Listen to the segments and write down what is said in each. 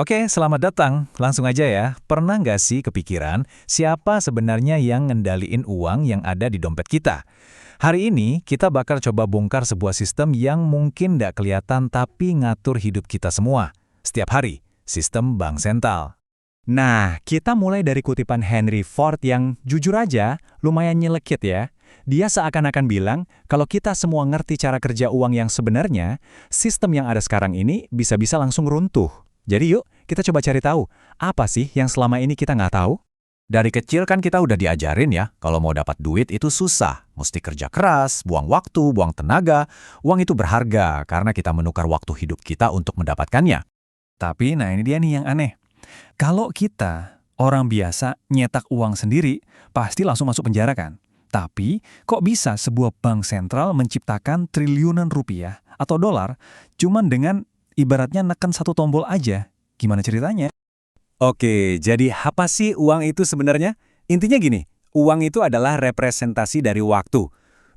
Oke, selamat datang. Langsung aja ya. Pernah nggak sih kepikiran siapa sebenarnya yang ngendaliin uang yang ada di dompet kita? Hari ini kita bakal coba bongkar sebuah sistem yang mungkin nggak kelihatan tapi ngatur hidup kita semua. Setiap hari, sistem bank sentral. Nah, kita mulai dari kutipan Henry Ford yang jujur aja lumayan nyelekit ya. Dia seakan-akan bilang, kalau kita semua ngerti cara kerja uang yang sebenarnya, sistem yang ada sekarang ini bisa-bisa langsung runtuh. Jadi yuk, kita coba cari tahu, apa sih yang selama ini kita nggak tahu? Dari kecil kan kita udah diajarin ya, kalau mau dapat duit itu susah. Mesti kerja keras, buang waktu, buang tenaga. Uang itu berharga karena kita menukar waktu hidup kita untuk mendapatkannya. Tapi nah ini dia nih yang aneh. Kalau kita, orang biasa, nyetak uang sendiri, pasti langsung masuk penjara kan? Tapi, kok bisa sebuah bank sentral menciptakan triliunan rupiah atau dolar cuman dengan ibaratnya neken satu tombol aja? Gimana ceritanya? Oke, jadi apa sih uang itu sebenarnya? Intinya gini, uang itu adalah representasi dari waktu.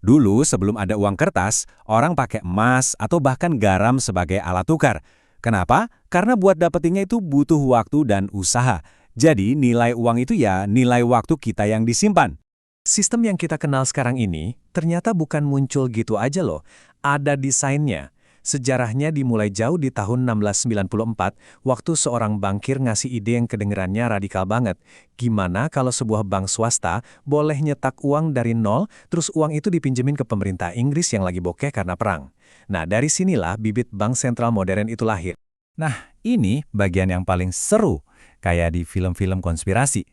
Dulu sebelum ada uang kertas, orang pakai emas atau bahkan garam sebagai alat tukar. Kenapa? Karena buat dapetinnya itu butuh waktu dan usaha. Jadi nilai uang itu ya nilai waktu kita yang disimpan. Sistem yang kita kenal sekarang ini ternyata bukan muncul gitu aja loh. Ada desainnya. Sejarahnya dimulai jauh di tahun 1694, waktu seorang bankir ngasih ide yang kedengerannya radikal banget. Gimana kalau sebuah bank swasta boleh nyetak uang dari nol, terus uang itu dipinjemin ke pemerintah Inggris yang lagi bokeh karena perang. Nah, dari sinilah bibit bank sentral modern itu lahir. Nah, ini bagian yang paling seru, kayak di film-film konspirasi.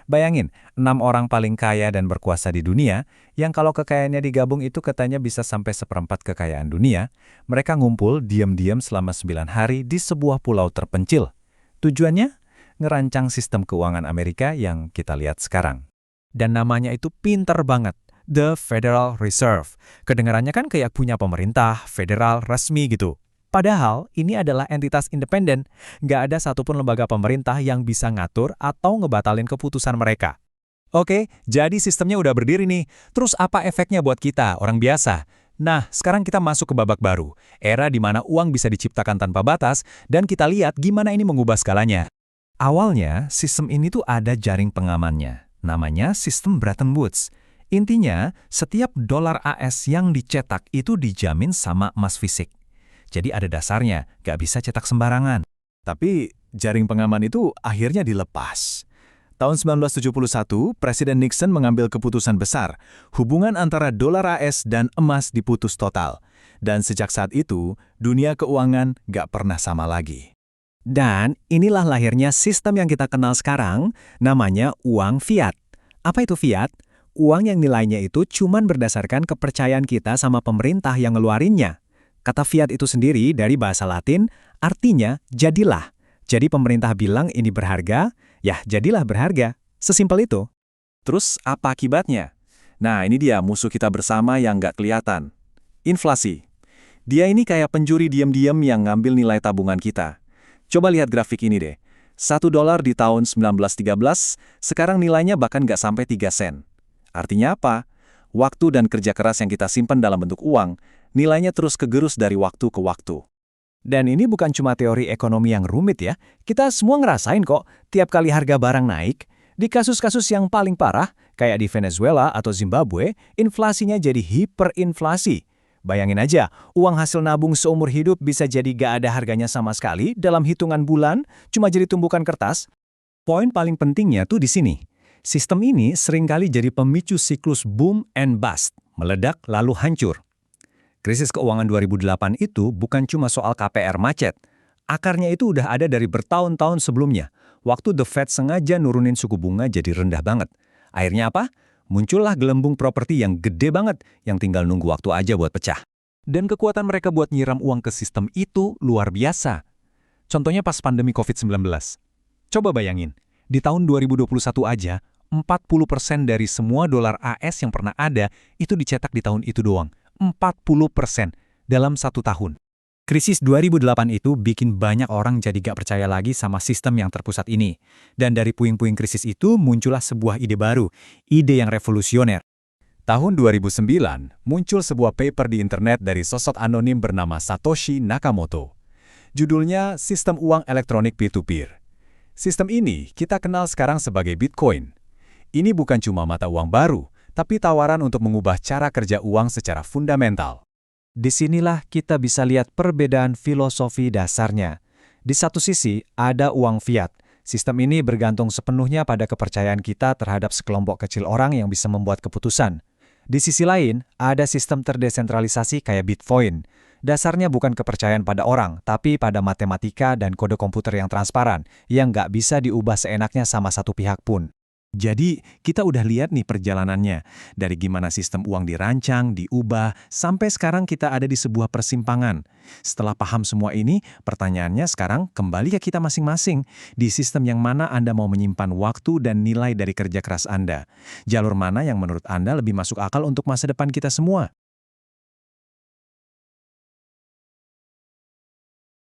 Bayangin, 6 orang paling kaya dan berkuasa di dunia, yang kalau kekayaannya digabung itu katanya bisa sampai seperempat kekayaan dunia, mereka ngumpul diam-diam selama 9 hari di sebuah pulau terpencil. Tujuannya? Ngerancang sistem keuangan Amerika yang kita lihat sekarang. Dan namanya itu pinter banget, The Federal Reserve. Kedengarannya kan kayak punya pemerintah, federal, resmi gitu. Padahal ini adalah entitas independen, nggak ada satupun lembaga pemerintah yang bisa ngatur atau ngebatalin keputusan mereka. Oke, jadi sistemnya udah berdiri nih. Terus apa efeknya buat kita, orang biasa? Nah, sekarang kita masuk ke babak baru, era di mana uang bisa diciptakan tanpa batas, dan kita lihat gimana ini mengubah skalanya. Awalnya, sistem ini tuh ada jaring pengamannya, namanya sistem Bretton Woods. Intinya, setiap dolar AS yang dicetak itu dijamin sama emas fisik. Jadi ada dasarnya, nggak bisa cetak sembarangan. Tapi jaring pengaman itu akhirnya dilepas. Tahun 1971, Presiden Nixon mengambil keputusan besar. Hubungan antara dolar AS dan emas diputus total. Dan sejak saat itu, dunia keuangan nggak pernah sama lagi. Dan inilah lahirnya sistem yang kita kenal sekarang, namanya uang fiat. Apa itu fiat? Uang yang nilainya itu cuman berdasarkan kepercayaan kita sama pemerintah yang ngeluarinnya. Kata fiat itu sendiri dari bahasa Latin, artinya jadilah. Jadi pemerintah bilang ini berharga, ya jadilah berharga. Sesimpel itu. Terus apa akibatnya? Nah, ini dia musuh kita bersama yang nggak kelihatan. Inflasi. Dia ini kayak pencuri diam-diam yang ngambil nilai tabungan kita. Coba lihat grafik ini deh. $1 di tahun 1913, sekarang nilainya bahkan nggak sampai 3 sen. Artinya apa? Waktu dan kerja keras yang kita simpan dalam bentuk uang, nilainya terus kegerus dari waktu ke waktu. Dan ini bukan cuma teori ekonomi yang rumit ya. Kita semua ngerasain kok, tiap kali harga barang naik. Di kasus-kasus yang paling parah, kayak di Venezuela atau Zimbabwe, inflasinya jadi hiperinflasi. Bayangin aja, uang hasil nabung seumur hidup bisa jadi gak ada harganya sama sekali dalam hitungan bulan, cuma jadi tumpukan kertas. Poin paling pentingnya tuh di sini. Sistem ini seringkali jadi pemicu siklus boom and bust, meledak lalu hancur. Krisis keuangan 2008 itu bukan cuma soal KPR macet. Akarnya itu udah ada dari bertahun-tahun sebelumnya, waktu The Fed sengaja nurunin suku bunga jadi rendah banget. Akhirnya apa? Muncullah gelembung properti yang gede banget, yang tinggal nunggu waktu aja buat pecah. Dan kekuatan mereka buat nyiram uang ke sistem itu luar biasa. Contohnya pas pandemi COVID-19. Coba bayangin, di tahun 2021 aja, 40% dari semua dolar AS yang pernah ada itu dicetak di tahun itu doang. 40% dalam 1 tahun. Krisis 2008 itu bikin banyak orang jadi gak percaya lagi sama sistem yang terpusat ini. Dan dari puing-puing krisis itu muncullah sebuah ide baru, ide yang revolusioner. Tahun 2009, muncul sebuah paper di internet dari sosok anonim bernama Satoshi Nakamoto. Judulnya Sistem Uang Elektronik Peer-to-Peer. Sistem ini kita kenal sekarang sebagai Bitcoin. Ini bukan cuma mata uang baru, tapi tawaran untuk mengubah cara kerja uang secara fundamental. Disinilah kita bisa lihat perbedaan filosofi dasarnya. Di satu sisi, ada uang fiat. Sistem ini bergantung sepenuhnya pada kepercayaan kita terhadap sekelompok kecil orang yang bisa membuat keputusan. Di sisi lain, ada sistem terdesentralisasi kayak Bitcoin. Dasarnya bukan kepercayaan pada orang, tapi pada matematika dan kode komputer yang transparan, yang nggak bisa diubah seenaknya sama satu pihak pun. Jadi, kita udah lihat nih perjalanannya. Dari gimana sistem uang dirancang, diubah, sampai sekarang kita ada di sebuah persimpangan. Setelah paham semua ini, pertanyaannya sekarang kembali ke kita masing-masing. Di sistem yang mana Anda mau menyimpan waktu dan nilai dari kerja keras Anda? Jalur mana yang menurut Anda lebih masuk akal untuk masa depan kita semua?